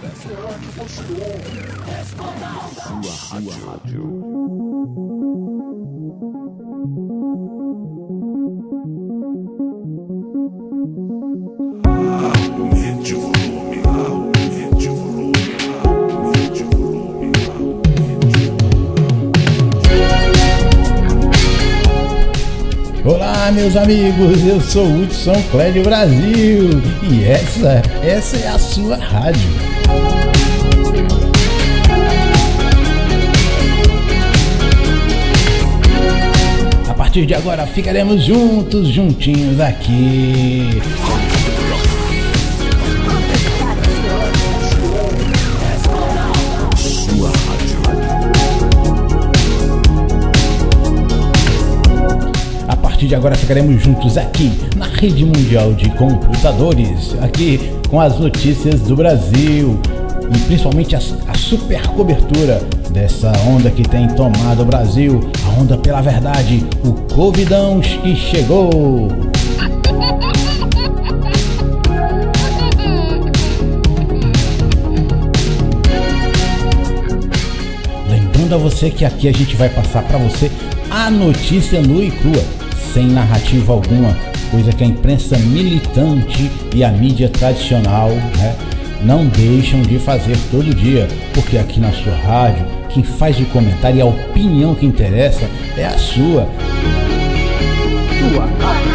Sua rádio. Aumente o volume, aumente o volume, aumente o volume, aumente o volume. Olá, meus amigos, eu sou o Hudson Clédio Brasil e essa é a sua rádio. A partir de agora ficaremos juntinhos aqui. Sua rádio. A partir de agora ficaremos juntos aqui na Rede Mundial de Computadores, aqui com as notícias do Brasil e principalmente a super cobertura dessa onda que tem tomado o Brasil, a onda pela verdade, o Covidão que chegou. Lembrando a você que aqui a gente vai passar para você a notícia nua e crua, sem narrativa alguma, coisa que a imprensa militante e a mídia tradicional, não deixam de fazer todo dia, porque aqui na sua rádio, quem faz o comentário e a opinião que interessa é a sua. Tua rádio.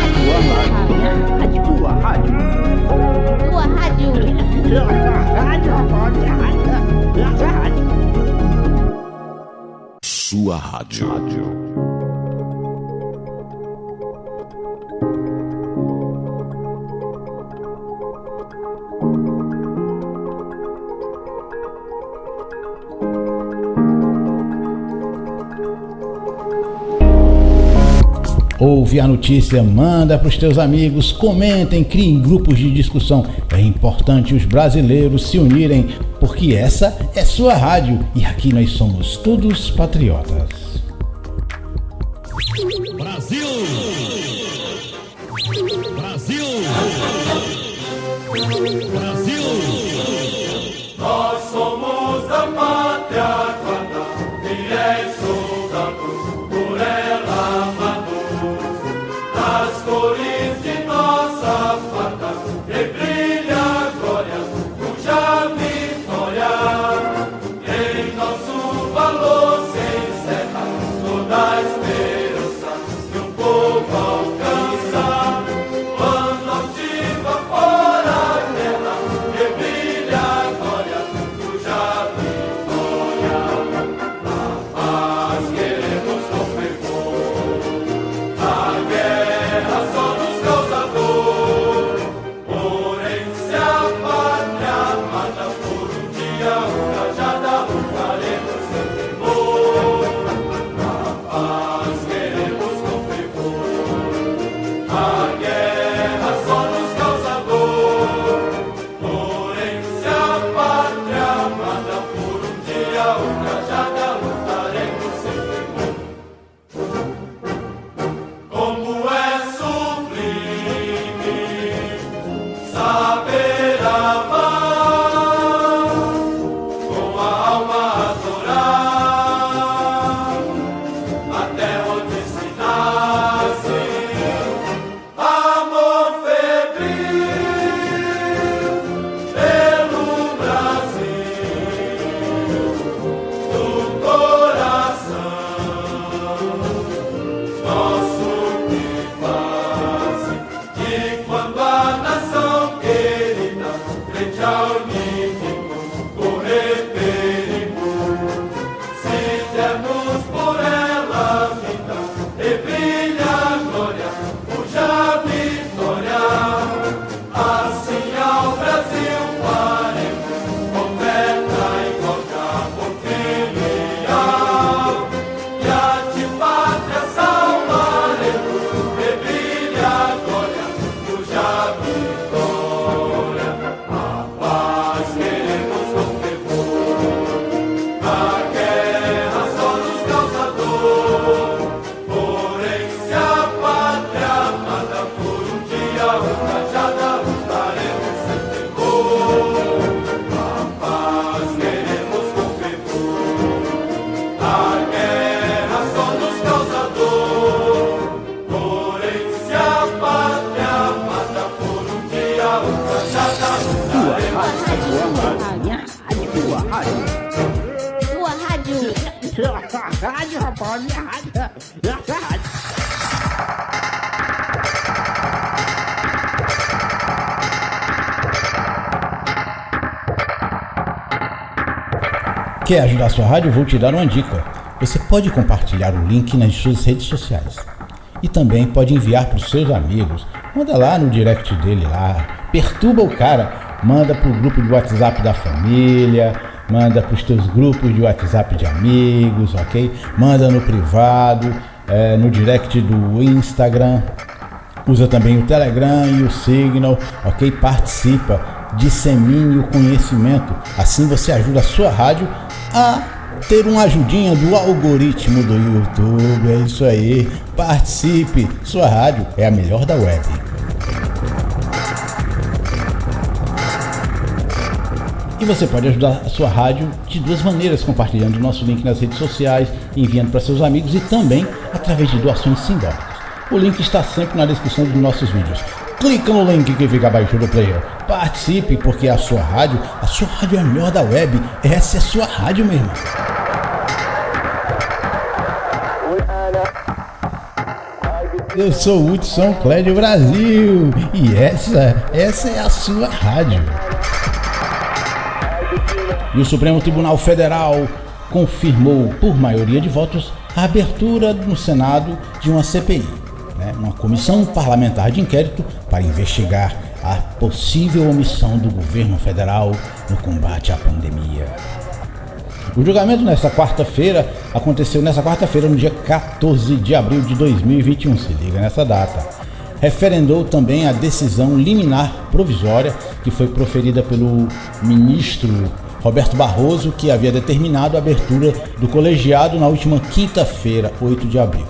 Sua rádio. Ouve a notícia, manda para os teus amigos, comentem, criem grupos de discussão. É importante os brasileiros se unirem, porque essa é sua rádio e aqui nós somos todos patriotas. Brasil! Brasil! Brasil! Nós somos da pátria guarda, fiéis soldados, por ela amados, nas cores de nossa farda, e brilha a glória, cuja vitória, em nosso valor se encerra toda a esperança que o povo alcança, quando altiva fora a guerra, e brilha a glória, cuja vitória, a paz queremos com fervor, a guerra só nos causa dor, porém se a pátria amada por um dia ultrajada, lutaremos sem temor, a paz queremos com fervor, a guerra só nos causa dor, porém se a pátria amada por um dia ultrajada, lutaremos sem temor. Como é sublime saber amar, com a alma adorar, até onde se nasce amor febril pelo Brasil do coração. Nosso que faz, e quando a nação querida Rádio, rapaz, minha rádio. Quer ajudar a sua rádio? Vou te dar uma dica. Você pode compartilhar o link nas suas redes sociais. E também pode enviar para os seus amigos. Manda lá no direct dele lá. Perturba o cara. Manda para o grupo de WhatsApp da família. Manda para os teus grupos de WhatsApp de amigos, ok? Manda no privado, no direct do Instagram. Usa também o Telegram e o Signal, ok? Participa, dissemine o conhecimento. Assim você ajuda a sua rádio a ter uma ajudinha do algoritmo do YouTube. É isso aí. Participe. Sua rádio é a melhor da web. E você pode ajudar a sua rádio de duas maneiras, compartilhando o nosso link nas redes sociais, enviando para seus amigos e também através de doações simbólicas. O link está sempre na descrição dos nossos vídeos. Clica no link que fica abaixo do player. Participe, porque a sua rádio é a melhor da web. Essa é a sua rádio, meu irmão. Eu sou o Hudson Clédio Brasil e essa é a sua rádio. E o Supremo Tribunal Federal confirmou, por maioria de votos, a abertura no Senado de uma CPI, uma comissão parlamentar de inquérito para investigar a possível omissão do governo federal no combate à pandemia. O julgamento aconteceu nessa quarta-feira, no dia 14 de abril de 2021, se liga nessa data. Referendou também a decisão liminar provisória que foi proferida pelo ministro Roberto Barroso, que havia determinado a abertura do colegiado na última quinta-feira, 8 de abril.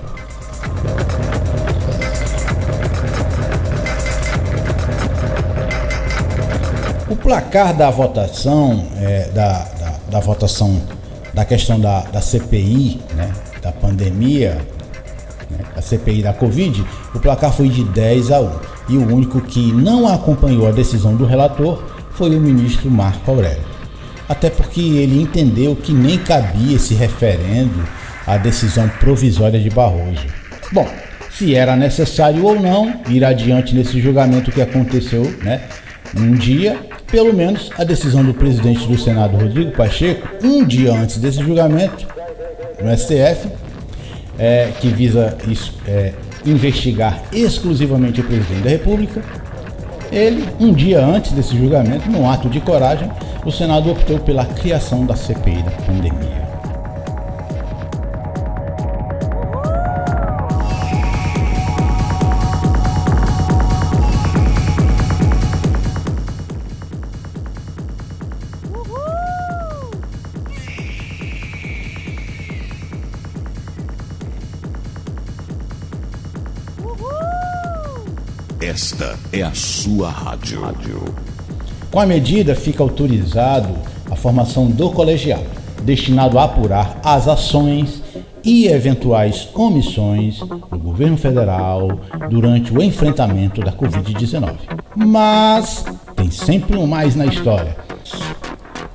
O placar da votação, da votação da questão da CPI, da pandemia, a CPI da Covid, o placar foi de 10-1. E o único que não acompanhou a decisão do relator foi o ministro Marco Aurélio. Até porque ele entendeu que nem cabia esse referendo à decisão provisória de Barroso. Bom, se era necessário ou não ir adiante nesse julgamento que aconteceu, um dia, pelo menos a decisão do presidente do Senado, Rodrigo Pacheco, um dia antes desse julgamento, no STF, que visa investigar exclusivamente o presidente da República, ele, um dia antes desse julgamento, num ato de coragem, o Senado optou pela criação da CPI da pandemia. Esta é a sua rádio. Com a medida, fica autorizado a formação do colegiado, destinado a apurar as ações e eventuais omissões do governo federal durante o enfrentamento da Covid-19. Mas tem sempre um mais na história.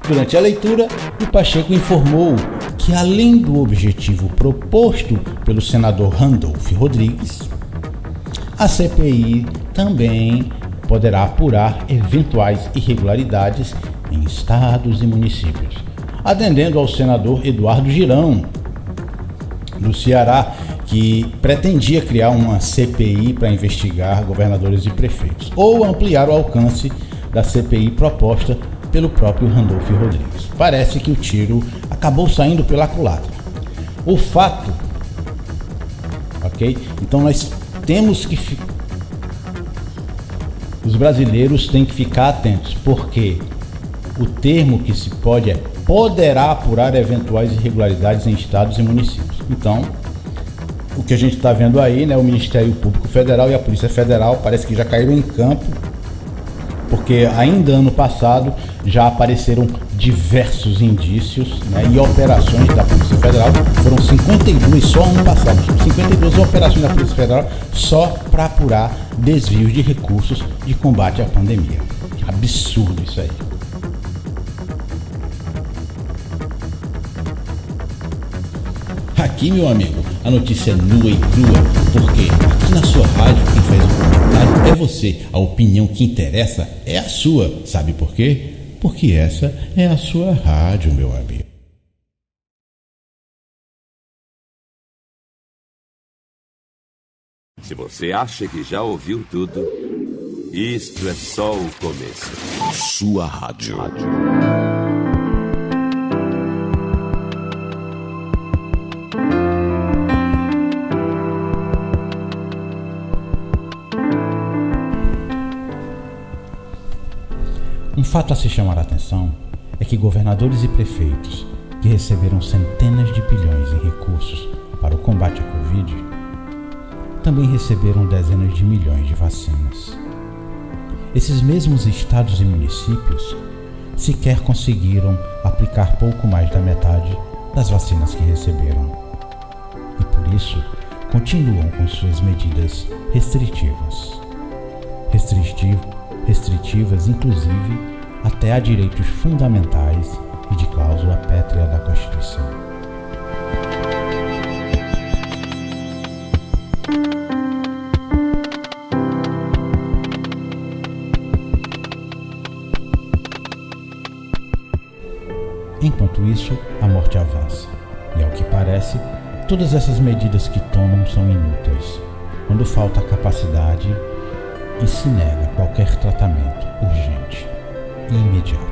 Durante a leitura, o Pacheco informou que, além do objetivo proposto pelo senador Randolph Rodrigues, a CPI também poderá apurar eventuais irregularidades em estados e municípios, atendendo ao senador Eduardo Girão, do Ceará, que pretendia criar uma CPI para investigar governadores e prefeitos, ou ampliar o alcance da CPI proposta pelo próprio Randolph Rodrigues. Parece que o tiro acabou saindo pela culatra. O fato, ok? Então nós temos que os brasileiros têm que ficar atentos, porque o termo que se pode é poderá apurar eventuais irregularidades em estados e municípios. Então, o que a gente está vendo aí, o Ministério Público Federal e a Polícia Federal parece que já caíram em campo, porque ainda ano passado já apareceram diversos indícios, né, e operações da Polícia Federal. Foram 52 só ano passado, 52 operações da Polícia Federal só para apurar desvios de recursos de combate à pandemia. Absurdo isso aí. Aqui, meu amigo, a notícia é nua e crua, porque aqui na sua rádio quem faz o comentário é você. A opinião que interessa é a sua. Sabe por quê? Porque essa é a sua rádio, meu amigo. Se você acha que já ouviu tudo, isto é só o começo. Sua rádio. Um fato a se chamar a atenção é que governadores e prefeitos que receberam centenas de bilhões em recursos para o combate à Covid também receberam dezenas de milhões de vacinas. Esses mesmos estados e municípios sequer conseguiram aplicar pouco mais da metade das vacinas que receberam. E por isso continuam com suas medidas restritivas. Restritivas, inclusive, até a direitos fundamentais e de cláusula pétrea da Constituição. Enquanto isso, a morte avança. E, ao que parece, todas essas medidas que tomam são inúteis, quando falta a capacidade e se nega qualquer tratamento urgente e imediato.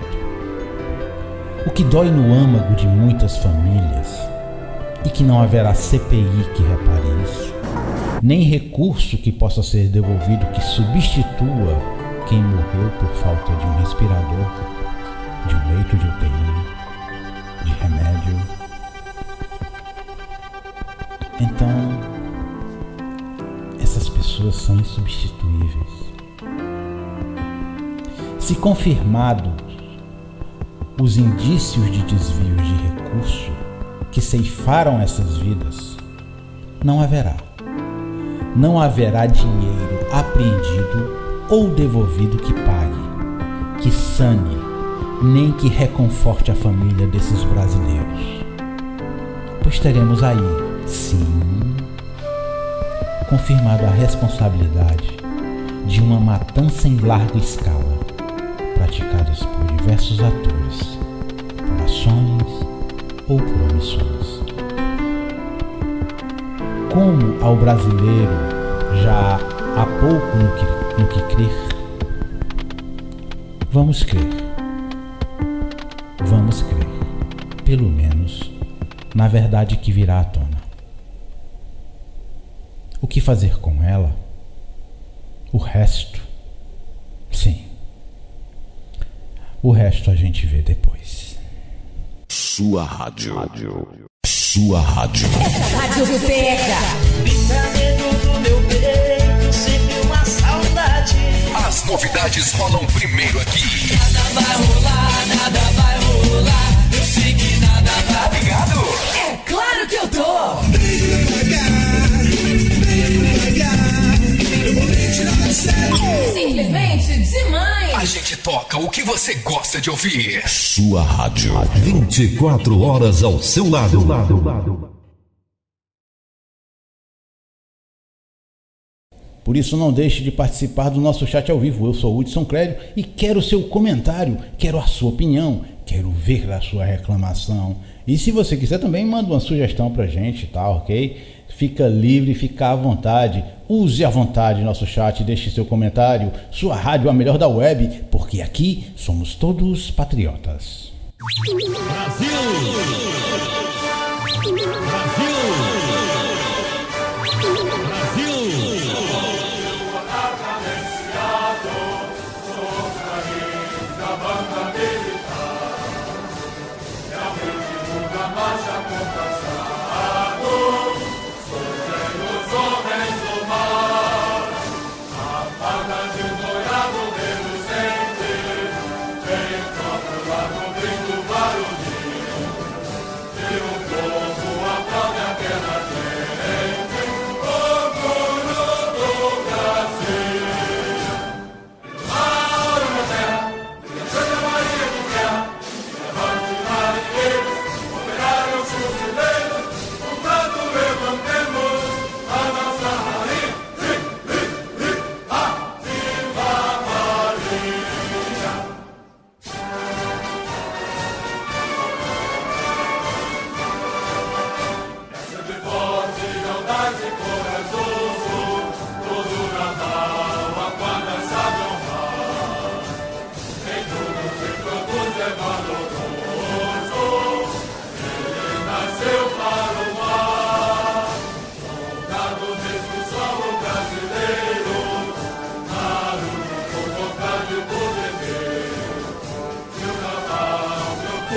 O que dói no âmago de muitas famílias e que não haverá CPI que repare isso, nem recurso que possa ser devolvido que substitua quem morreu por falta de um respirador, de um leito de UTI, de remédio. Então, essas pessoas são insubstituíveis. Se confirmados os indícios de desvios de recurso que ceifaram essas vidas, não haverá dinheiro apreendido ou devolvido que pague, que sane, nem que reconforte a família desses brasileiros. Pois teremos aí, sim, confirmado a responsabilidade de uma matança em larga escala, praticadas por diversos atores, por ações ou por omissões. Como ao brasileiro já há pouco no que crer, vamos crer, pelo menos, na verdade que virá à tona. O que fazer com ela? O resto, sim. O resto a gente vê depois. Sua rádio. Sua rádio. Essa rádio pega. Fica dentro do meu peito, sempre uma saudade. As novidades rolam primeiro aqui. Nada vai rolar, eu sei que nada vai. Tá ligado? É claro que eu tô. Eu vou me tirar do sério. Simplesmente demais. A gente toca o que você gosta de ouvir. Sua rádio. 24 horas ao seu lado. Por isso não deixe de participar do nosso chat ao vivo. Eu sou o Hudson Clédio e quero o seu comentário, quero a sua opinião, quero ver a sua reclamação. E se você quiser também, manda uma sugestão pra gente, tá, ok? Fica livre, fica à vontade. Use à vontade nosso chat, deixe seu comentário. Sua rádio é a melhor da web, porque aqui somos todos patriotas. Vem, troca lá no brinco.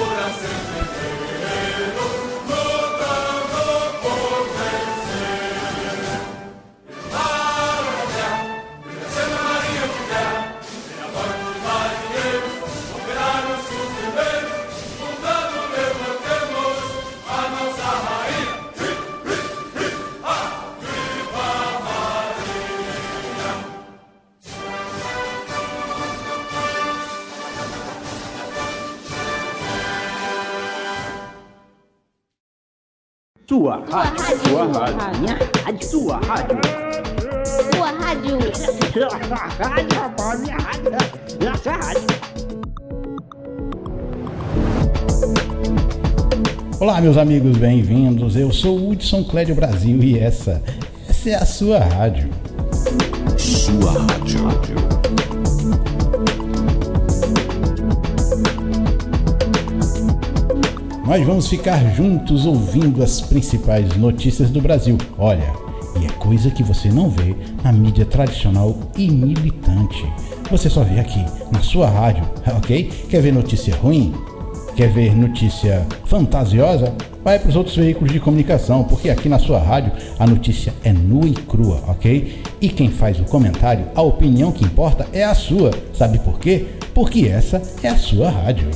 Segura sempre guerreiro, lutando por vencer. Maranhá, descendo a Marinha de Terra, tem a voz dos marinheiros, operários fuzileiros, fundando, levantemos a nossa rainha. Viva a Marinha! Sua rádio, minha rádio, sua rádio. Sua rádio. Sua rádio, rapaz, minha rádio. Nossa rádio. Olá, meus amigos, bem-vindos. Eu sou o Hudson Clédio Brasil e essa é a sua rádio. Sua rádio. Nós vamos ficar juntos ouvindo as principais notícias do Brasil. Olha, e é coisa que você não vê na mídia tradicional e militante. Você só vê aqui, na sua rádio, ok? Quer ver notícia ruim? Quer ver notícia fantasiosa? Vai para os outros veículos de comunicação, porque aqui na sua rádio a notícia é nua e crua, ok? E quem faz o comentário, a opinião que importa é a sua. Sabe por quê? Porque essa é a sua rádio.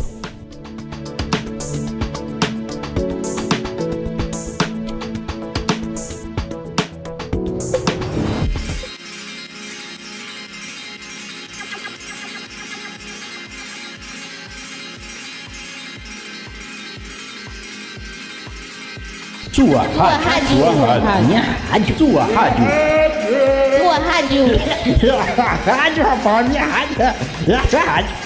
Sua rádio, minha rádio, sua rádio. Sua rádio. Sua rádio, rapaz, minha rádio. Nossa rádio.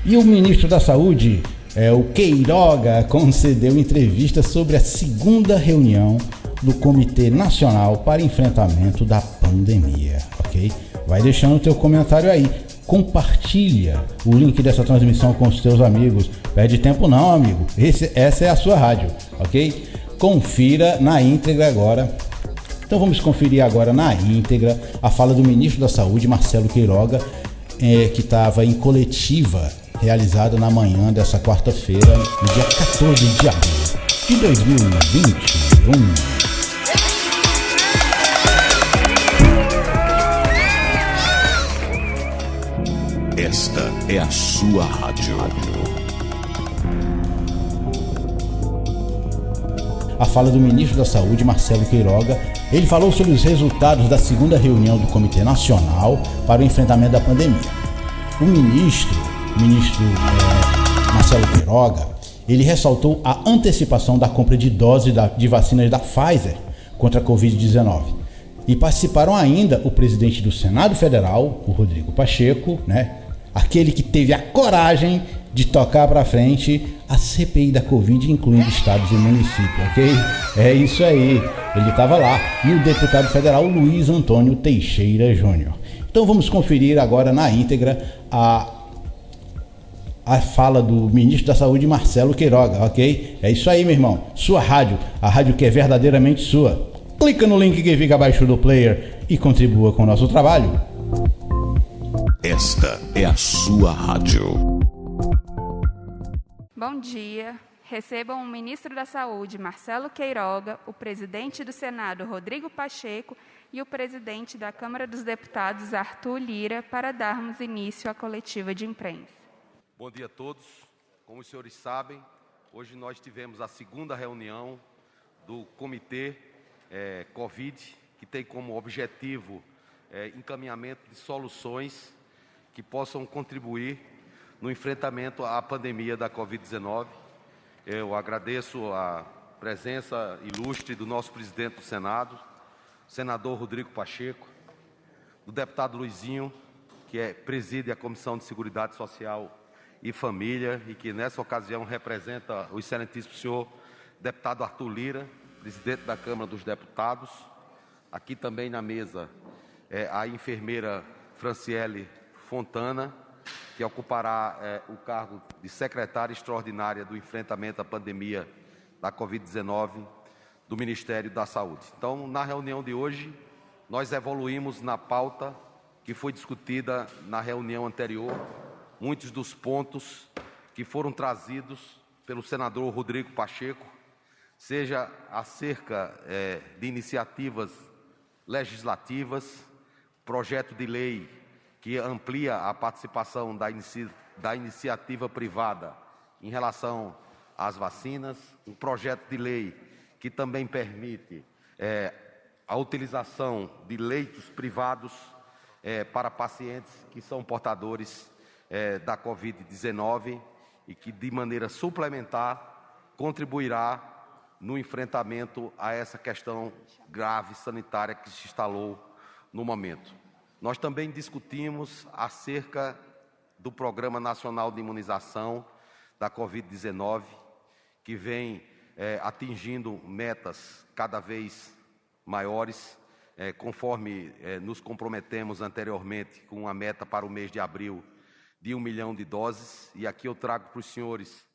E o ministro da Saúde, o Queiroga, concedeu entrevista sobre a segunda reunião do Comitê Nacional para Enfrentamento da Pandemia, ok? Vai deixando o teu comentário aí, compartilha o link dessa transmissão com os teus amigos, perde tempo não, amigo, essa é a sua rádio, ok? Confira na íntegra agora. Então vamos conferir agora na íntegra a fala do ministro da Saúde, Marcelo Queiroga, que estava em coletiva realizada na manhã dessa quarta-feira, no dia 14 de abril de 2021. Esta é a sua rádio. A fala do ministro da Saúde, Marcelo Queiroga, ele falou sobre os resultados da segunda reunião do Comitê Nacional para o Enfrentamento da Pandemia. O ministro Marcelo Queiroga, ele ressaltou a antecipação da compra de doses de vacinas da Pfizer contra a Covid-19. E participaram ainda o presidente do Senado Federal, o Rodrigo Pacheco, né? Aquele que teve a coragem de tocar para frente a CPI da Covid, incluindo estados e municípios, ok? É isso aí, ele estava lá. E o deputado federal Luiz Antônio Teixeira Júnior. Então vamos conferir agora na íntegra a fala do ministro da Saúde, Marcelo Queiroga, ok? É isso aí, meu irmão. Sua rádio, a rádio que é verdadeiramente sua. Clica no link que fica abaixo do player e contribua com o nosso trabalho. Esta é a sua rádio. Bom dia. Recebam o ministro da Saúde, Marcelo Queiroga, o presidente do Senado, Rodrigo Pacheco, e o presidente da Câmara dos Deputados, Arthur Lira, para darmos início à coletiva de imprensa. Bom dia a todos. Como os senhores sabem, hoje nós tivemos a segunda reunião do Comitê Covid, que tem como objetivo encaminhamento de soluções que possam contribuir no enfrentamento à pandemia da Covid-19. Eu agradeço a presença ilustre do nosso presidente do Senado, senador Rodrigo Pacheco, do deputado Luizinho, que preside a Comissão de Seguridade Social e Família e que nessa ocasião representa o excelentíssimo senhor deputado Arthur Lira, presidente da Câmara dos Deputados. Aqui também na mesa a enfermeira Franciele Fontana, que ocupará o cargo de secretária extraordinária do enfrentamento à pandemia da Covid-19 do Ministério da Saúde. Então, na reunião de hoje, nós evoluímos na pauta que foi discutida na reunião anterior. Muitos dos pontos que foram trazidos pelo senador Rodrigo Pacheco, seja acerca de iniciativas legislativas, projeto de lei que amplia a participação da iniciativa privada em relação às vacinas, um projeto de lei que também permite a utilização de leitos privados para pacientes que são portadores da Covid-19 e que, de maneira suplementar, contribuirá no enfrentamento a essa questão grave sanitária que se instalou no momento. Nós também discutimos acerca do Programa Nacional de Imunização da Covid-19, que vem atingindo metas cada vez maiores, conforme nos comprometemos anteriormente com a meta para o mês de abril de 1 milhão de doses. E aqui eu trago para os senhores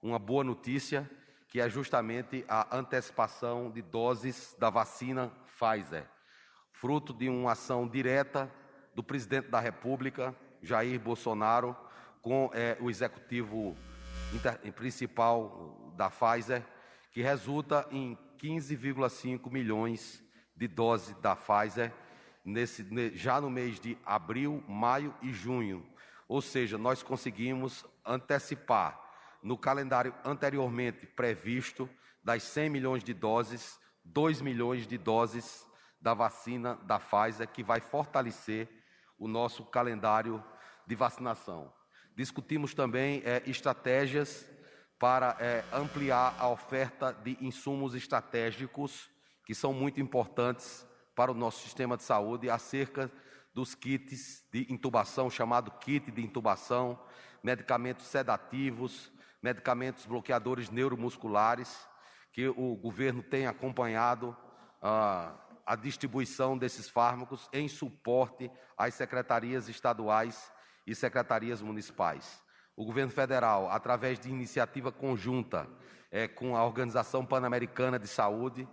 uma boa notícia, que é justamente a antecipação de doses da vacina Pfizer, fruto de uma ação direta do presidente da República, Jair Bolsonaro, com o executivo principal da Pfizer, que resulta em 15,5 milhões de doses da Pfizer já no mês de abril, maio e junho. Ou seja, nós conseguimos antecipar no calendário anteriormente previsto das 100 milhões de doses, 2 milhões de doses da vacina da Pfizer, que vai fortalecer o nosso calendário de vacinação. Discutimos também estratégias para ampliar a oferta de insumos estratégicos, que são muito importantes para o nosso sistema de saúde, acerca dos kits de intubação, chamado kit de intubação, medicamentos sedativos, medicamentos bloqueadores neuromusculares, que o governo tem acompanhado a distribuição desses fármacos em suporte às secretarias estaduais e secretarias municipais. O governo federal, através de iniciativa conjunta com a Organização Pan-Americana de Saúde,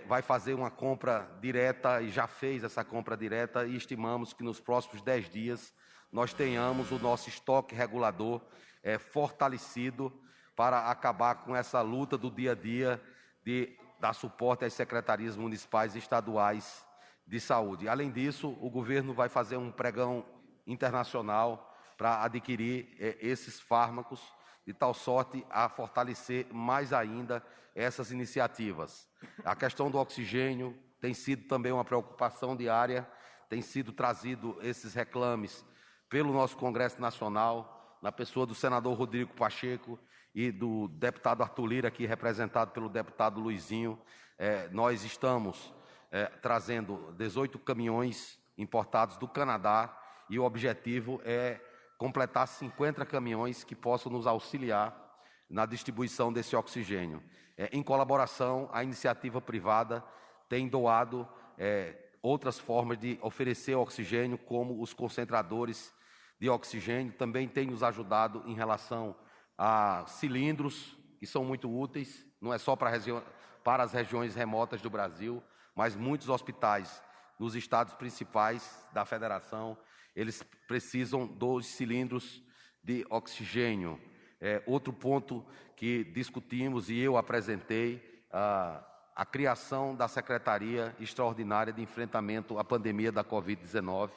vai fazer uma compra direta, e já fez essa compra direta, e estimamos que nos próximos 10 dias nós tenhamos o nosso estoque regulador fortalecido para acabar com essa luta do dia a dia de dar suporte às secretarias municipais e estaduais de saúde. Além disso, o governo vai fazer um pregão internacional para adquirir esses fármacos, de tal sorte a fortalecer mais ainda essas iniciativas. A questão do oxigênio tem sido também uma preocupação diária, tem sido trazido esses reclames pelo nosso Congresso Nacional, na pessoa do senador Rodrigo Pacheco e do deputado Arthur Lira, aqui representado pelo deputado Luizinho. Nós estamos trazendo 18 caminhões importados do Canadá, e o objetivo é completar 50 caminhões que possam nos auxiliar na distribuição desse oxigênio. Em colaboração, a iniciativa privada tem doado outras formas de oferecer oxigênio, como os concentradores de oxigênio, também tem nos ajudado em relação a cilindros, que são muito úteis, não é só para as regiões remotas do Brasil, mas muitos hospitais nos estados principais da federação, eles precisam dos cilindros de oxigênio. Outro ponto que discutimos e eu apresentei, a criação da Secretaria Extraordinária de Enfrentamento à Pandemia da Covid-19,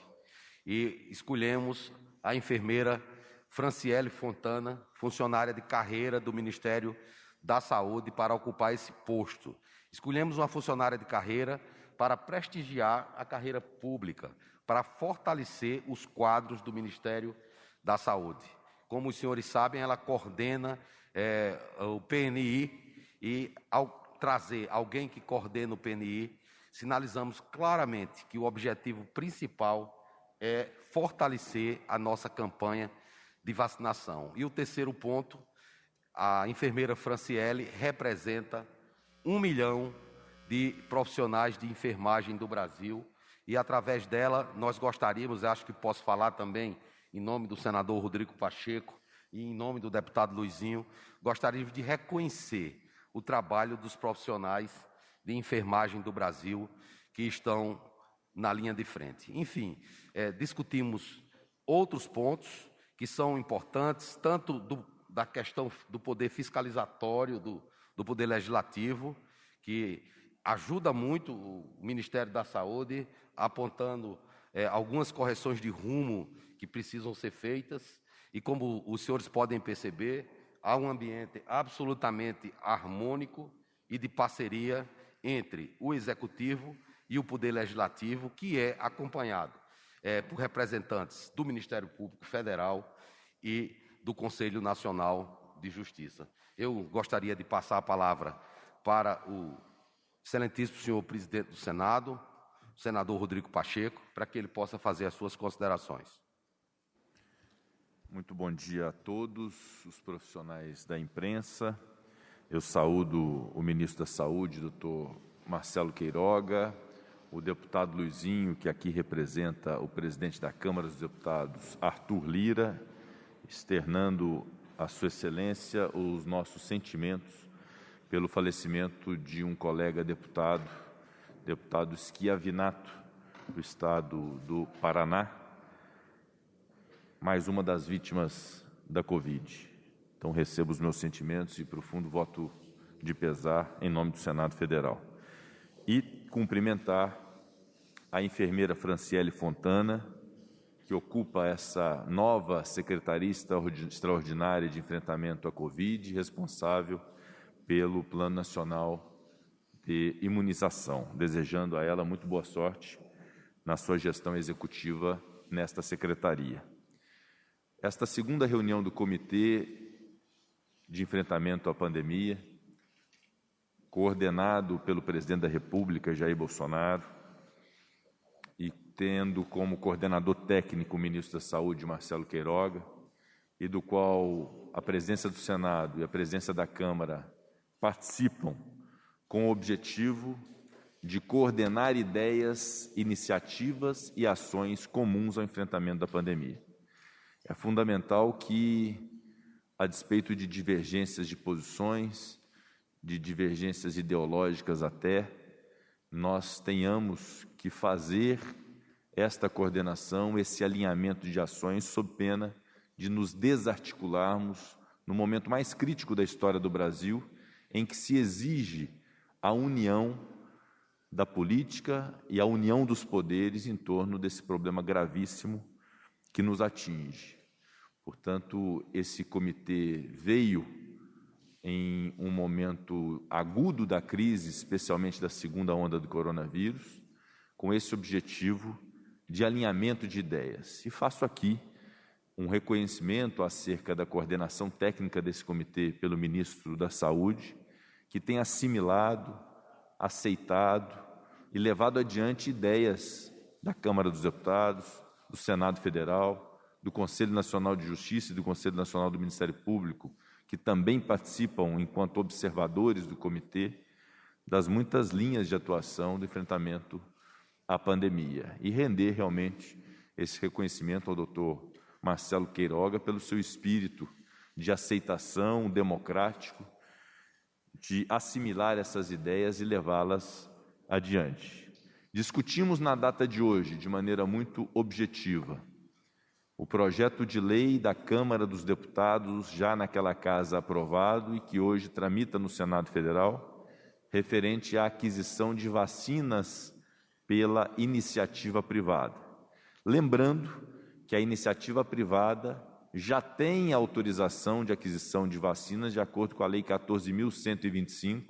e escolhemos a enfermeira Franciele Fontana, funcionária de carreira do Ministério da Saúde, para ocupar esse posto. Escolhemos uma funcionária de carreira para prestigiar a carreira pública, para fortalecer os quadros do Ministério da Saúde. Como os senhores sabem, ela coordena o PNI, e ao trazer alguém que coordena o PNI, sinalizamos claramente que o objetivo principal é fortalecer a nossa campanha de vacinação. E o terceiro ponto, a enfermeira Franciele representa 1 milhão de profissionais de enfermagem do Brasil, e através dela nós gostaríamos, acho que posso falar também em nome do senador Rodrigo Pacheco e em nome do deputado Luizinho, gostaríamos de reconhecer o trabalho dos profissionais de enfermagem do Brasil, que estão na linha de frente. Enfim, discutimos outros pontos que são importantes, tanto da questão do poder fiscalizatório, do poder legislativo, que ajuda muito o Ministério da Saúde, apontando algumas correções de rumo que precisam ser feitas, e como os senhores podem perceber, há um ambiente absolutamente harmônico e de parceria entre o Executivo e o Poder Legislativo, que é acompanhado por representantes do Ministério Público Federal e do Conselho Nacional de Justiça. Eu gostaria de passar a palavra para o excelentíssimo senhor presidente do Senado, o senador Rodrigo Pacheco, para que ele possa fazer as suas considerações. Muito bom dia a todos os profissionais da imprensa. Eu saúdo o ministro da Saúde, doutor Marcelo Queiroga, o deputado Luizinho, que aqui representa o presidente da Câmara dos Deputados, Arthur Lira, externando a sua excelência os nossos sentimentos pelo falecimento de um colega deputado Schiavinato, do estado do Paraná, mais uma das vítimas da Covid. Então, recebo os meus sentimentos e profundo voto de pesar em nome do Senado Federal. E cumprimentar a enfermeira Franciele Fontana, que ocupa essa nova Secretaria Extraordinária de Enfrentamento à Covid, responsável pelo Plano Nacional de Imunização, desejando a ela muito boa sorte na sua gestão executiva nesta secretaria. Esta segunda reunião do Comitê de Enfrentamento à Pandemia, coordenado pelo presidente da República, Jair Bolsonaro, e tendo como coordenador técnico o ministro da Saúde, Marcelo Queiroga, e do qual a presidência do Senado e a presidência da Câmara participam com o objetivo de coordenar ideias, iniciativas e ações comuns ao enfrentamento da pandemia. É fundamental que, a despeito de divergências de posições, de divergências ideológicas até, nós tenhamos que fazer esta coordenação, esse alinhamento de ações, sob pena de nos desarticularmos no momento mais crítico da história do Brasil, em que se exige a união da política e a união dos poderes em torno desse problema gravíssimo que nos atinge. Portanto, esse comitê veio em um momento agudo da crise, especialmente da segunda onda do coronavírus, com esse objetivo de alinhamento de ideias. E faço aqui um reconhecimento acerca da coordenação técnica desse comitê pelo ministro da Saúde, que tem assimilado, aceitado e levado adiante ideias da Câmara dos Deputados, do Senado Federal, do Conselho Nacional de Justiça e do Conselho Nacional do Ministério Público, que também participam enquanto observadores do comitê, das muitas linhas de atuação do enfrentamento à pandemia. E render realmente esse reconhecimento ao doutor Marcelo Queiroga pelo seu espírito de aceitação democrático, de assimilar essas ideias e levá-las adiante. Discutimos na data de hoje, de maneira muito objetiva, o projeto de lei da Câmara dos Deputados, já naquela casa aprovado e que hoje tramita no Senado Federal, referente à aquisição de vacinas pela iniciativa privada. Lembrando que a iniciativa privada já tem autorização de aquisição de vacinas de acordo com a Lei 14.125,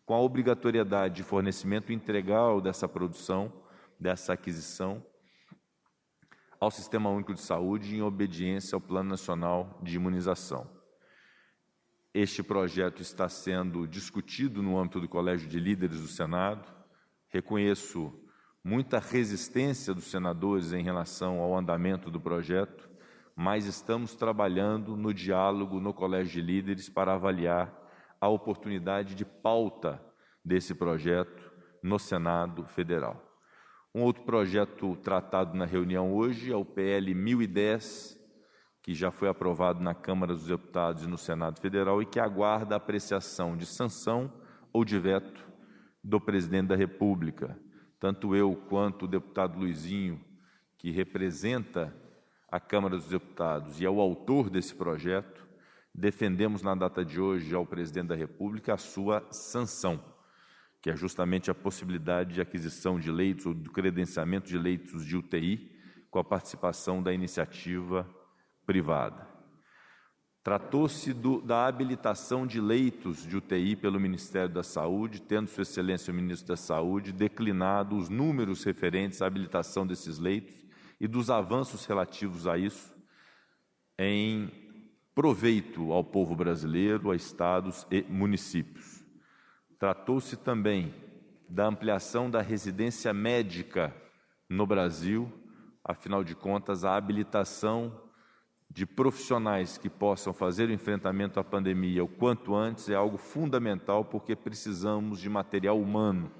com a obrigatoriedade de fornecimento integral dessa produção, dessa aquisição, ao Sistema Único de Saúde em obediência ao Plano Nacional de Imunização. Este projeto está sendo discutido no âmbito do Colégio de Líderes do Senado. Reconheço muita resistência dos senadores em relação ao andamento do projeto, mas estamos trabalhando no diálogo no Colégio de Líderes para avaliar a oportunidade de pauta desse projeto no Senado Federal. Um outro projeto tratado na reunião hoje é o PL 1010, que já foi aprovado na Câmara dos Deputados e no Senado Federal e que aguarda a apreciação de sanção ou de veto do presidente da República, tanto eu quanto o deputado Luizinho, que representa a Câmara dos Deputados e é o autor desse projeto, defendemos na data de hoje ao presidente da República a sua sanção, que é justamente a possibilidade de aquisição de leitos ou do credenciamento de leitos de UTI com a participação da iniciativa privada. Tratou-se da habilitação de leitos de UTI pelo Ministério da Saúde, tendo Sua Excelência o Ministro da Saúde declinado os números referentes à habilitação desses leitos e dos avanços relativos a isso em proveito ao povo brasileiro, a estados e municípios. Tratou-se também da ampliação da residência médica no Brasil, afinal de contas, a habilitação de profissionais que possam fazer o enfrentamento à pandemia o quanto antes é algo fundamental, porque precisamos de material humano,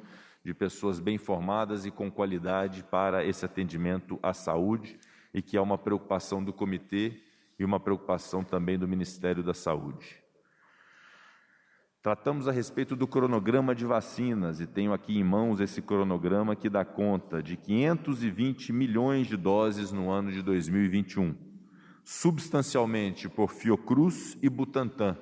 de pessoas bem formadas e com qualidade para esse atendimento à saúde, e que é uma preocupação do comitê e uma preocupação também do Ministério da Saúde. Tratamos a respeito do cronograma de vacinas, e tenho aqui em mãos esse cronograma que dá conta de 520 milhões de doses no ano de 2021, substancialmente por Fiocruz e Butantan.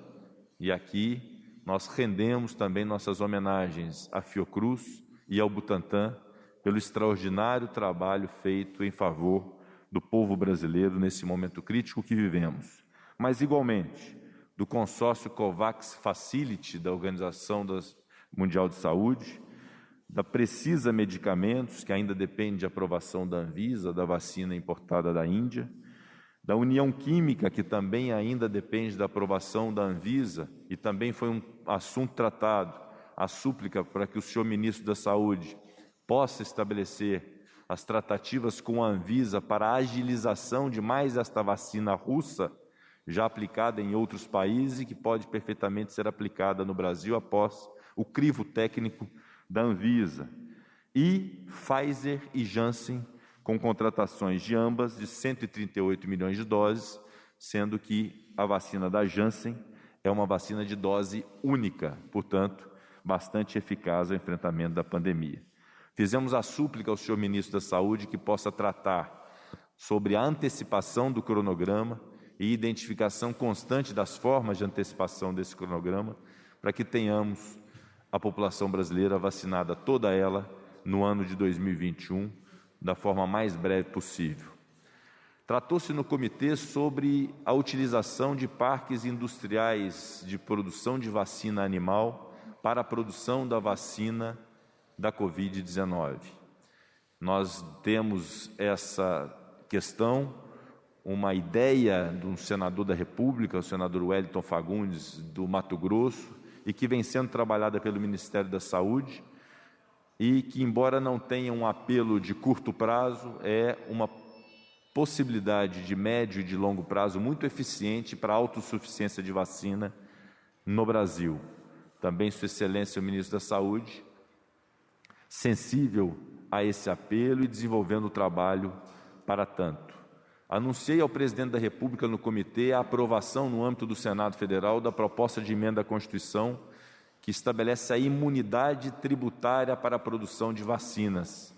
E aqui nós rendemos também nossas homenagens à Fiocruz e ao Butantan pelo extraordinário trabalho feito em favor do povo brasileiro nesse momento crítico que vivemos. Mas, igualmente, do consórcio COVAX Facility da Organização Mundial de Saúde, da Precisa Medicamentos, que ainda depende de aprovação da Anvisa, da vacina importada da Índia, da União Química, que também ainda depende da aprovação da Anvisa, e também foi um assunto tratado, a súplica para que o senhor Ministro da Saúde possa estabelecer as tratativas com a Anvisa para a agilização de mais esta vacina russa, já aplicada em outros países e que pode perfeitamente ser aplicada no Brasil após o crivo técnico da Anvisa. E Pfizer e Janssen, com contratações de ambas de 138 milhões de doses, sendo que a vacina da Janssen é uma vacina de dose única, portanto, bastante eficaz ao enfrentamento da pandemia. Fizemos a súplica ao senhor Ministro da Saúde que possa tratar sobre a antecipação do cronograma e identificação constante das formas de antecipação desse cronograma, para que tenhamos a população brasileira vacinada, toda ela, no ano de 2021, da forma mais breve possível. Tratou-se no comitê sobre a utilização de parques industriais de produção de vacina animal para a produção da vacina da Covid-19. Nós temos essa questão, uma ideia de um senador da República, o senador Wellington Fagundes, do Mato Grosso, e que vem sendo trabalhada pelo Ministério da Saúde, e que, embora não tenha um apelo de curto prazo, é uma possibilidade de médio e de longo prazo muito eficiente para a autossuficiência de vacina no Brasil. Também Sua Excelência, o Ministro da Saúde, sensível a esse apelo e desenvolvendo o trabalho para tanto. Anunciei ao presidente da República no comitê a aprovação no âmbito do Senado Federal da proposta de emenda à Constituição que estabelece a imunidade tributária para a produção de vacinas.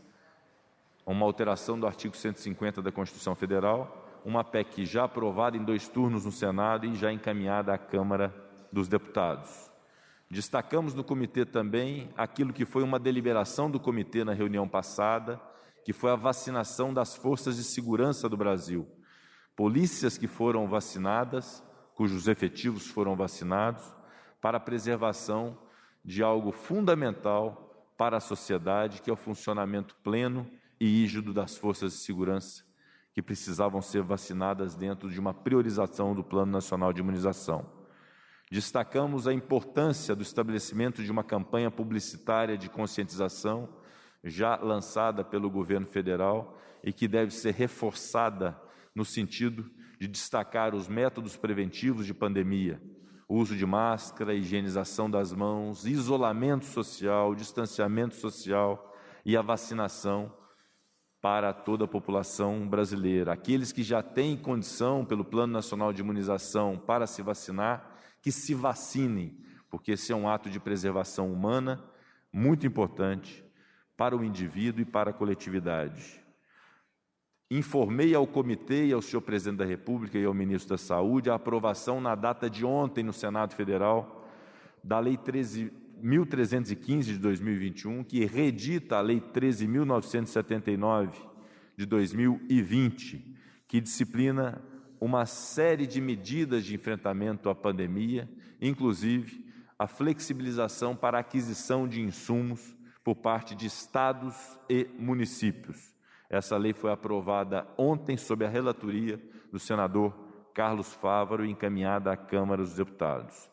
Uma alteração do artigo 150 da Constituição Federal, uma PEC já aprovada em 2 turnos no Senado e já encaminhada à Câmara dos Deputados. Destacamos no comitê também aquilo que foi uma deliberação do comitê na reunião passada, que foi a vacinação das forças de segurança do Brasil. Polícias que foram vacinadas, cujos efetivos foram vacinados, para a preservação de algo fundamental para a sociedade, que é o funcionamento pleno e rígido das forças de segurança, que precisavam ser vacinadas dentro de uma priorização do Plano Nacional de Imunização. Destacamos a importância do estabelecimento de uma campanha publicitária de conscientização, já lançada pelo governo federal e que deve ser reforçada no sentido de destacar os métodos preventivos de pandemia, o uso de máscara, higienização das mãos, isolamento social, distanciamento social e a vacinação para toda a população brasileira. Aqueles que já têm condição pelo Plano Nacional de Imunização para se vacinar, que se vacinem, porque esse é um ato de preservação humana muito importante para o indivíduo e para a coletividade. Informei ao comitê e ao senhor presidente da República e ao ministro da Saúde a aprovação na data de ontem no Senado Federal da Lei 13.315 de 2021, que reedita a Lei 13.979 de 2020, que disciplina uma série de medidas de enfrentamento à pandemia, inclusive a flexibilização para a aquisição de insumos por parte de estados e municípios. Essa lei foi aprovada ontem sob a relatoria do senador Carlos Fávaro e encaminhada à Câmara dos Deputados.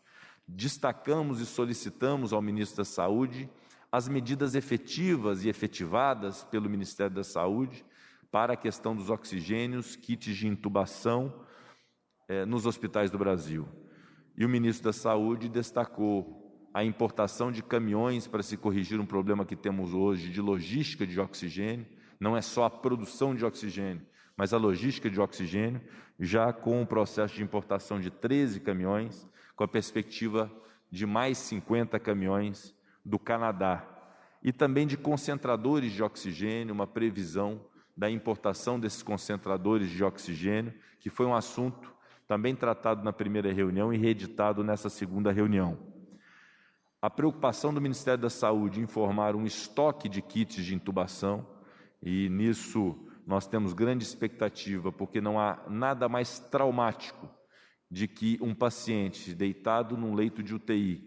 Destacamos e solicitamos ao ministro da Saúde as medidas efetivas e efetivadas pelo Ministério da Saúde para a questão dos oxigênios, kits de intubação nos hospitais do Brasil. E o ministro da Saúde destacou a importação de caminhões para se corrigir um problema que temos hoje de logística de oxigênio. Não é só a produção de oxigênio, mas a logística de oxigênio, já com o processo de importação de 13 caminhões, com a perspectiva de mais 50 caminhões do Canadá. E também de concentradores de oxigênio, uma previsão da importação desses concentradores de oxigênio, que foi um assunto também tratado na primeira reunião e reeditado nessa segunda reunião. A preocupação do Ministério da Saúde em informar um estoque de kits de intubação, e nisso nós temos grande expectativa, porque não há nada mais traumático de que um paciente deitado num leito de UTI,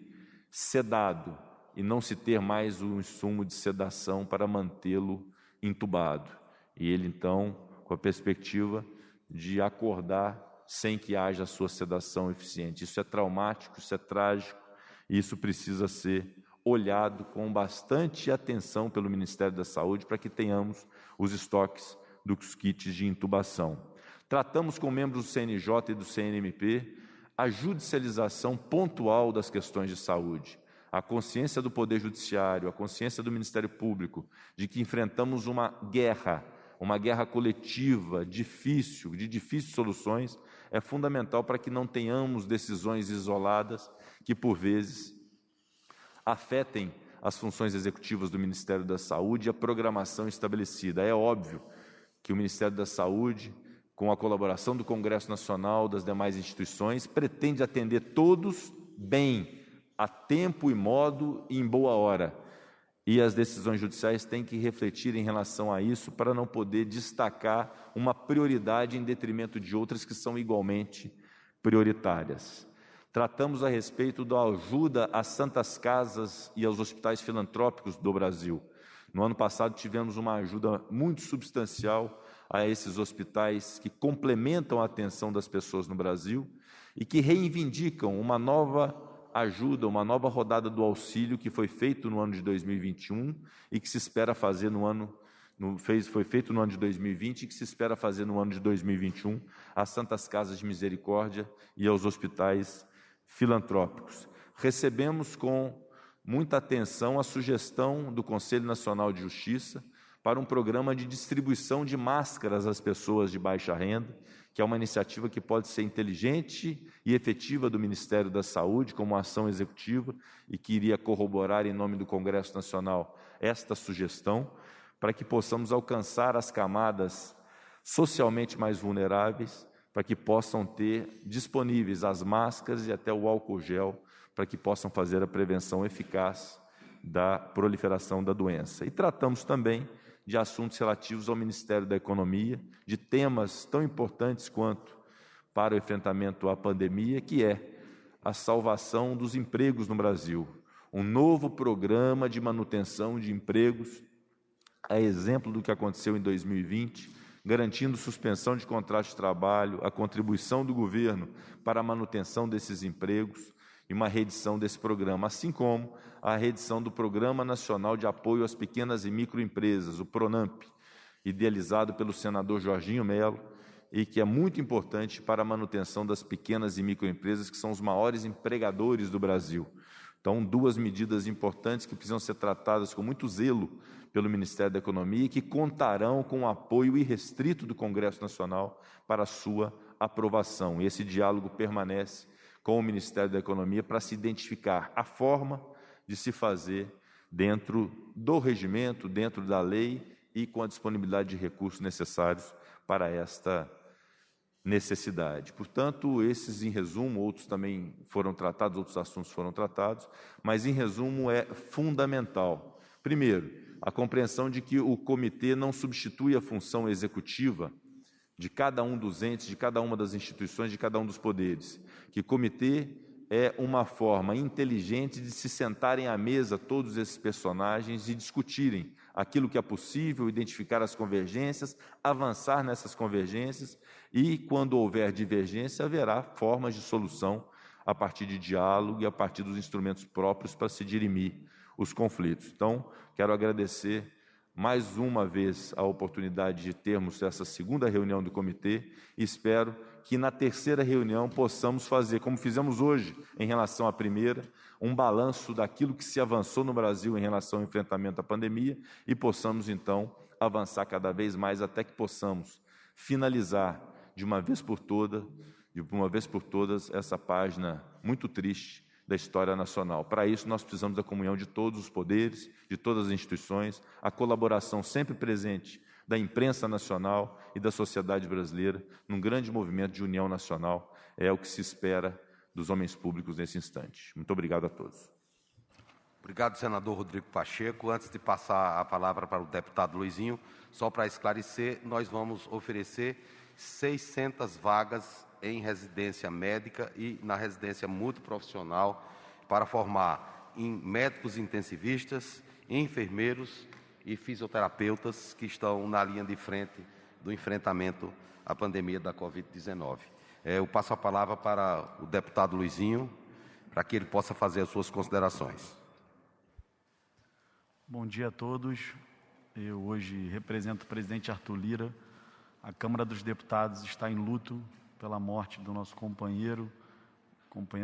sedado, e não se ter mais o insumo de sedação para mantê-lo intubado. E ele, então, com a perspectiva de acordar sem que haja a sua sedação eficiente. Isso é traumático, isso é trágico, e isso precisa ser olhado com bastante atenção pelo Ministério da Saúde para que tenhamos os estoques dos kits de intubação. Tratamos com membros do CNJ e do CNMP a judicialização pontual das questões de saúde, a consciência do Poder Judiciário, a consciência do Ministério Público de que enfrentamos uma guerra coletiva, de difíceis soluções, é fundamental para que não tenhamos decisões isoladas que, por vezes, afetem as funções executivas do Ministério da Saúde e a programação estabelecida. É óbvio que o Ministério da Saúde, com a colaboração do Congresso Nacional, das demais instituições, pretende atender todos bem, a tempo e modo e em boa hora. E as decisões judiciais têm que refletir em relação a isso para não poder destacar uma prioridade em detrimento de outras que são igualmente prioritárias. Tratamos a respeito da ajuda às santas casas e aos hospitais filantrópicos do Brasil. No ano passado tivemos uma ajuda muito substancial a esses hospitais que complementam a atenção das pessoas no Brasil e que reivindicam uma nova ajuda, uma nova rodada do auxílio que foi feito no ano de 2021 e que se espera fazer foi feito no ano de 2020 e que se espera fazer no ano de 2021 às Santas Casas de Misericórdia e aos hospitais filantrópicos. Recebemos com muita atenção a sugestão do Conselho Nacional de Justiça para um programa de distribuição de máscaras às pessoas de baixa renda, que é uma iniciativa que pode ser inteligente e efetiva do Ministério da Saúde como ação executiva e que iria corroborar em nome do Congresso Nacional esta sugestão, para que possamos alcançar as camadas socialmente mais vulneráveis, para que possam ter disponíveis as máscaras e até o álcool gel, para que possam fazer a prevenção eficaz da proliferação da doença. E tratamos também de assuntos relativos ao Ministério da Economia, de temas tão importantes quanto para o enfrentamento à pandemia, que é a salvação dos empregos no Brasil. Um novo programa de manutenção de empregos, a exemplo do que aconteceu em 2020, garantindo suspensão de contratos de trabalho, a contribuição do governo para a manutenção desses empregos e uma reedição desse programa, assim como a reedição do Programa Nacional de Apoio às Pequenas e Microempresas, o PRONAMP, idealizado pelo senador Jorginho Melo e que é muito importante para a manutenção das pequenas e microempresas, que são os maiores empregadores do Brasil. Então, duas medidas importantes que precisam ser tratadas com muito zelo pelo Ministério da Economia e que contarão com o apoio irrestrito do Congresso Nacional para a sua aprovação. E esse diálogo permanece com o Ministério da Economia para se identificar a forma de se fazer dentro do regimento, dentro da lei e com a disponibilidade de recursos necessários para esta necessidade. Portanto, esses em resumo, outros também foram tratados, outros assuntos foram tratados, mas em resumo é fundamental. Primeiro, a compreensão de que o comitê não substitui a função executiva de cada um dos entes, de cada uma das instituições, de cada um dos poderes. Que comitê é uma forma inteligente de se sentarem à mesa todos esses personagens e discutirem aquilo que é possível, identificar as convergências, avançar nessas convergências e, quando houver divergência, haverá formas de solução a partir de diálogo e a partir dos instrumentos próprios para se dirimir os conflitos. Então, quero agradecer mais uma vez a oportunidade de termos essa segunda reunião do comitê e espero que na terceira reunião possamos fazer, como fizemos hoje em relação à primeira, um balanço daquilo que se avançou no Brasil em relação ao enfrentamento à pandemia e possamos então avançar cada vez mais até que possamos finalizar de uma vez por todas essa página muito triste da história nacional. Para isso, nós precisamos da comunhão de todos os poderes, de todas as instituições, a colaboração sempre presente da imprensa nacional e da sociedade brasileira, num grande movimento de união nacional, é o que se espera dos homens públicos nesse instante. Muito obrigado a todos. Obrigado, senador Rodrigo Pacheco. Antes de passar a palavra para o deputado Luizinho, só para esclarecer, nós vamos oferecer 600 vagas em residência médica e na residência multiprofissional para formar em médicos intensivistas, enfermeiros e fisioterapeutas que estão na linha de frente do enfrentamento à pandemia da Covid-19. Eu passo a palavra para o deputado Luizinho, para que ele possa fazer as suas considerações. Bom dia a todos. Eu hoje represento o presidente Arthur Lira. A Câmara dos Deputados está em luto pela morte do nosso companheiro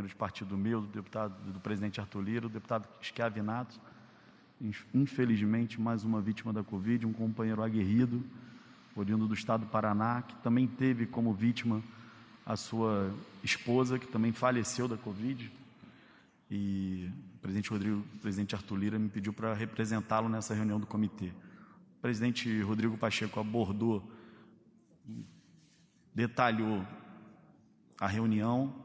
de partido meu, do presidente Arthur Lira, o deputado Schiavinato. Infelizmente, mais uma vítima da Covid, um companheiro aguerrido, oriundo do estado do Paraná, que também teve como vítima a sua esposa, que também faleceu da Covid. E o presidente Arthur Lira me pediu para representá-lo nessa reunião do comitê. O presidente Rodrigo Pacheco abordou, detalhou a reunião.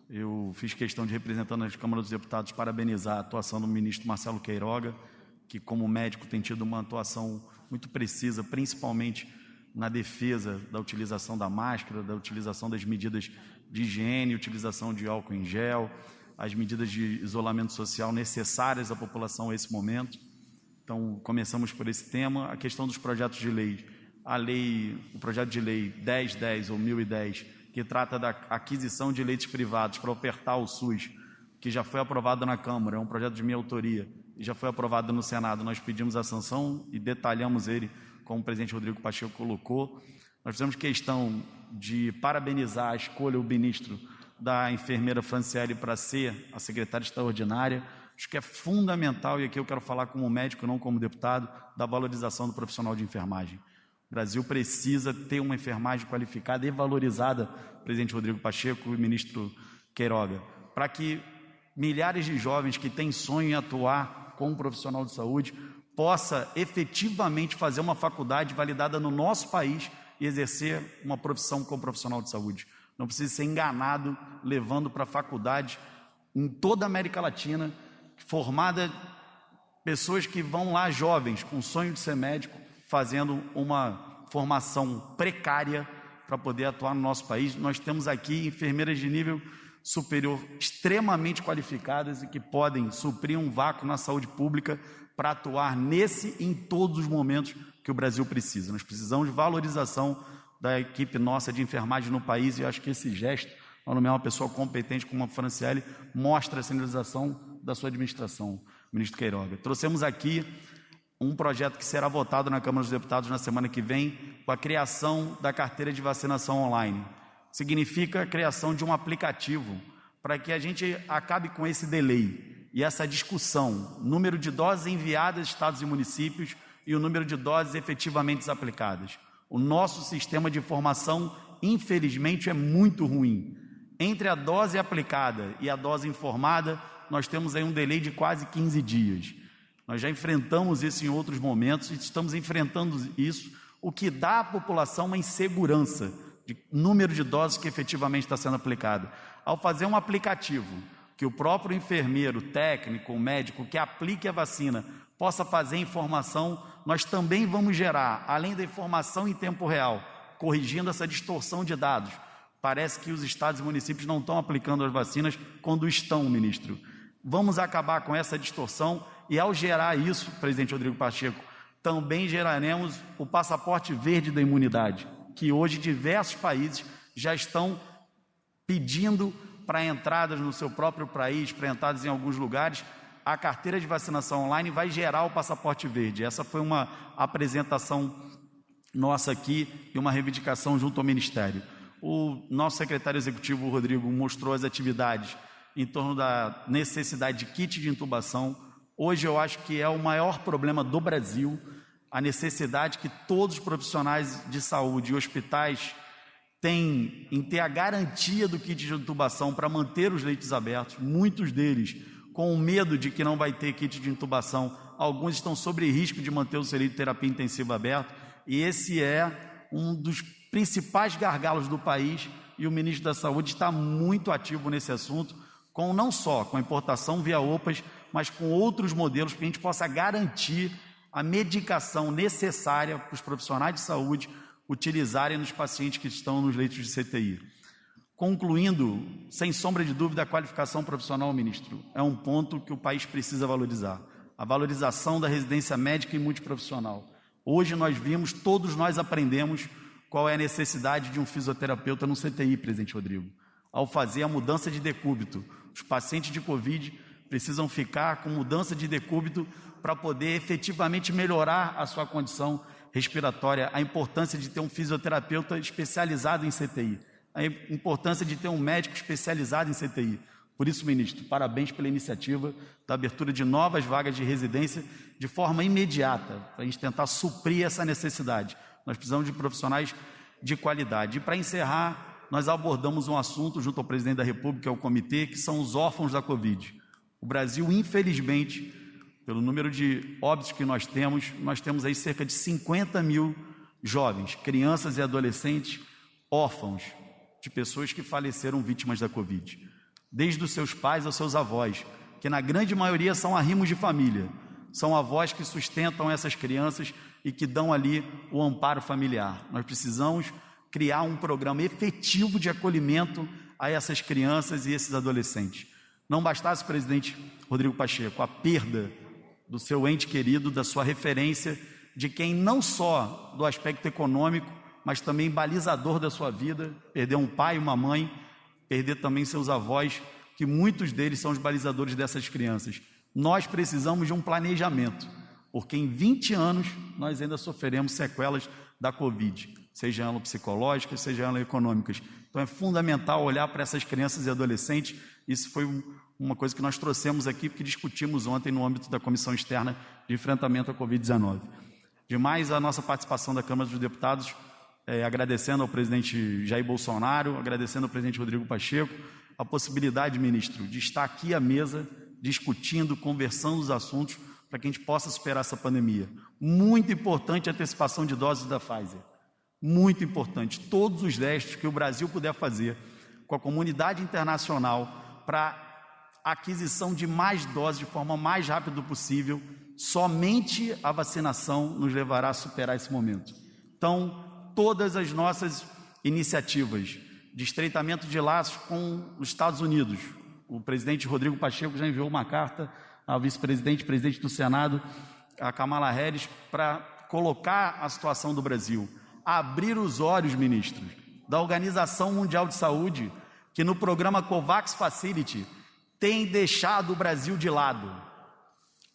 Eu fiz questão de, representando a Câmara dos Deputados, parabenizar a atuação do ministro Marcelo Queiroga, que como médico tem tido uma atuação muito precisa, principalmente na defesa da utilização da máscara, da utilização das medidas de higiene, utilização de álcool em gel, as medidas de isolamento social necessárias à população a esse momento. Então, começamos por esse tema. A questão dos projetos de lei, o projeto de lei 1010 ou 1010, que trata da aquisição de leitos privados para ofertar ao SUS, que já foi aprovado na Câmara, é um projeto de minha autoria, e já foi aprovado no Senado. Nós pedimos a sanção e detalhamos ele, como o presidente Rodrigo Pacheco colocou. Nós fizemos questão de parabenizar a escolha, o ministro, da enfermeira Franciele para ser a secretária extraordinária. Acho que é fundamental, e aqui eu quero falar como médico, não como deputado, da valorização do profissional de enfermagem. O Brasil precisa ter uma enfermagem qualificada e valorizada, presidente Rodrigo Pacheco e ministro Queiroga, para que milhares de jovens que têm sonho em atuar como profissional de saúde possa efetivamente fazer uma faculdade validada no nosso país e exercer uma profissão como profissional de saúde. Não precisa ser enganado levando para a faculdade em toda a América Latina, formada pessoas que vão lá, jovens, com sonho de ser médico, fazendo uma formação precária para poder atuar no nosso país. Nós temos aqui enfermeiras de nível superior extremamente qualificadas e que podem suprir um vácuo na saúde pública para atuar nesse e em todos os momentos que o Brasil precisa. Nós precisamos de valorização da equipe nossa de enfermagem no país, e eu acho que esse gesto, ao nomear uma pessoa competente como a Franciele, mostra a sinalização da sua administração, ministro Queiroga. Trouxemos aqui um projeto que será votado na Câmara dos Deputados na semana que vem, com a criação da carteira de vacinação online. Significa a criação de um aplicativo para que a gente acabe com esse delay e essa discussão, número de doses enviadas a estados e municípios e o número de doses efetivamente aplicadas. O nosso sistema de informação, infelizmente, é muito ruim. Entre a dose aplicada e a dose informada, nós temos aí um delay de quase 15 dias. Nós já enfrentamos isso em outros momentos e estamos enfrentando isso, o que dá à população uma insegurança de número de doses que efetivamente está sendo aplicado. Ao fazer um aplicativo que o próprio enfermeiro, técnico, o médico que aplique a vacina possa fazer informação, nós também vamos gerar, além da informação em tempo real, corrigindo essa distorção de dados. Parece que os estados e municípios não estão aplicando as vacinas quando estão, ministro. Vamos acabar com essa distorção e, ao gerar isso, presidente Rodrigo Pacheco, também geraremos o passaporte verde da imunidade, que hoje diversos países já estão pedindo para entradas no seu próprio país, para entradas em alguns lugares. A carteira de vacinação online vai gerar o passaporte verde. Essa foi uma apresentação nossa aqui e uma reivindicação junto ao Ministério. O nosso secretário executivo, Rodrigo, mostrou as atividades em torno da necessidade de kit de intubação. Hoje eu acho que é o maior problema do Brasil, a necessidade que todos os profissionais de saúde e hospitais têm em ter a garantia do kit de intubação para manter os leitos abertos, muitos deles com o medo de que não vai ter kit de intubação, alguns estão sob risco de manter o serviço de terapia intensiva aberto, e esse é um dos principais gargalos do país, e o ministro da Saúde está muito ativo nesse assunto, com não só com a importação via OPAs, mas com outros modelos para que a gente possa garantir a medicação necessária para os profissionais de saúde utilizarem nos pacientes que estão nos leitos de CTI. Concluindo, sem sombra de dúvida, a qualificação profissional, ministro, é um ponto que o país precisa valorizar. A valorização da residência médica e multiprofissional. Hoje nós vimos, todos nós aprendemos qual é a necessidade de um fisioterapeuta no CTI, presidente Rodrigo. Ao fazer a mudança de decúbito, os pacientes de Covid precisam ficar com mudança de decúbito para poder efetivamente melhorar a sua condição respiratória, a importância de ter um fisioterapeuta especializado em CTI, a importância de ter um médico especializado em CTI. Por isso, ministro, parabéns pela iniciativa da abertura de novas vagas de residência de forma imediata, para a gente tentar suprir essa necessidade. Nós precisamos de profissionais de qualidade. E para encerrar, nós abordamos um assunto junto ao presidente da República, ao comitê, que são os órfãos da Covid. O Brasil, infelizmente, pelo número de óbitos que nós temos aí cerca de 50 mil jovens, crianças e adolescentes órfãos de pessoas que faleceram vítimas da Covid. Desde os seus pais aos seus avós, que na grande maioria são arrimos de família. São avós que sustentam essas crianças e que dão ali o amparo familiar. Nós precisamos criar um programa efetivo de acolhimento a essas crianças e esses adolescentes. Não bastasse, presidente Rodrigo Pacheco, a perda do seu ente querido, da sua referência, de quem não só do aspecto econômico, mas também balizador da sua vida, perder um pai e uma mãe, perder também seus avós, que muitos deles são os balizadores dessas crianças. Nós precisamos de um planejamento, porque em 20 anos nós ainda sofreremos sequelas da Covid, seja elas psicológicas, seja elas econômicas. Então é fundamental olhar para essas crianças e adolescentes. Isso foi uma coisa que nós trouxemos aqui, porque discutimos ontem no âmbito da Comissão Externa de Enfrentamento à Covid-19. Demais a nossa participação da Câmara dos Deputados, agradecendo ao presidente Jair Bolsonaro, agradecendo ao presidente Rodrigo Pacheco, a possibilidade, ministro, de estar aqui à mesa, discutindo, conversando os assuntos, para que a gente possa superar essa pandemia. Muito importante a antecipação de doses da Pfizer. Muito importante. Todos os gestos que o Brasil puder fazer com a comunidade internacional para a aquisição de mais doses de forma mais rápida possível, somente a vacinação nos levará a superar esse momento. Então, todas as nossas iniciativas de estreitamento de laços com os Estados Unidos, o presidente Rodrigo Pacheco já enviou uma carta ao vice-presidente, presidente do Senado, a Kamala Harris, para colocar a situação do Brasil, abrir os olhos, ministros, da Organização Mundial de Saúde, que no programa COVAX Facility tem deixado o Brasil de lado.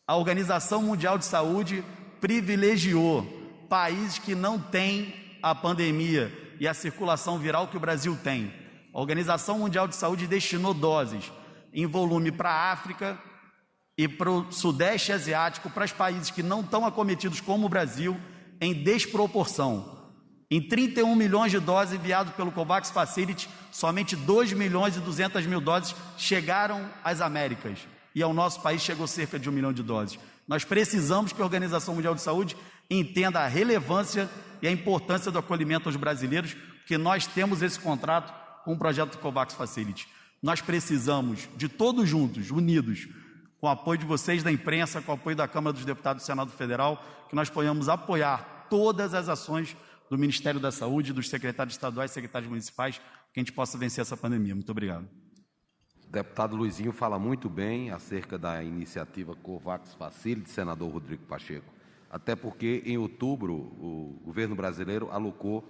A Organização Mundial de Saúde privilegiou países que não têm a pandemia e a circulação viral que o Brasil tem. A Organização Mundial de Saúde destinou doses em volume para a África e para o Sudeste Asiático, para os países que não estão acometidos como o Brasil, em desproporção. Em 31 milhões de doses enviadas pelo COVAX Facility, somente 2 milhões e 200 mil doses chegaram às Américas. E ao nosso país chegou cerca de 1 milhão de doses. Nós precisamos que a Organização Mundial de Saúde entenda a relevância e a importância do acolhimento aos brasileiros, porque nós temos esse contrato com o projeto COVAX Facility. Nós precisamos de todos juntos, unidos, com o apoio de vocês da imprensa, com o apoio da Câmara dos Deputados do Senado Federal, que nós possamos apoiar todas as ações do Ministério da Saúde, dos secretários estaduais e secretários municipais, que a gente possa vencer essa pandemia. Muito obrigado. O deputado Luizinho fala muito bem acerca da iniciativa COVAX Facility, senador Rodrigo Pacheco. Até porque, em outubro, o governo brasileiro alocou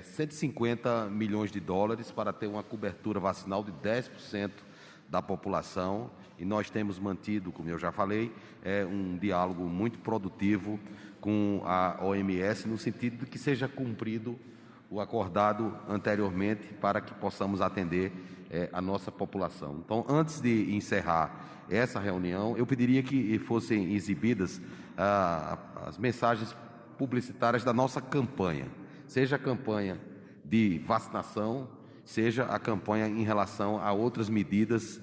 150 milhões de dólares para ter uma cobertura vacinal de 10% da população. E nós temos mantido, como eu já falei, um diálogo muito produtivo com a OMS, no sentido de que seja cumprido o acordado anteriormente para que possamos atender a nossa população. Então, antes de encerrar essa reunião, eu pediria que fossem exibidas as mensagens publicitárias da nossa campanha, seja a campanha de vacinação, seja a campanha em relação a outras medidas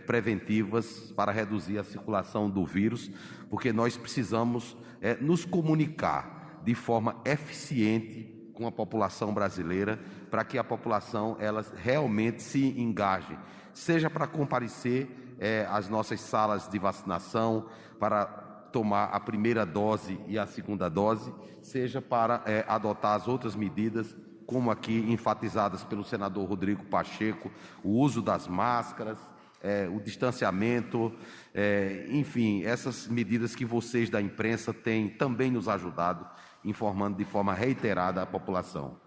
preventivas para reduzir a circulação do vírus, porque nós precisamos nos comunicar de forma eficiente com a população brasileira, para que a população ela realmente se engaje, seja para comparecer às nossas salas de vacinação, para tomar a primeira dose e a segunda dose, seja para adotar as outras medidas, como aqui enfatizadas pelo senador Rodrigo Pacheco, o uso das máscaras, o distanciamento, enfim, essas medidas que vocês da imprensa têm também nos ajudado, informando de forma reiterada a população.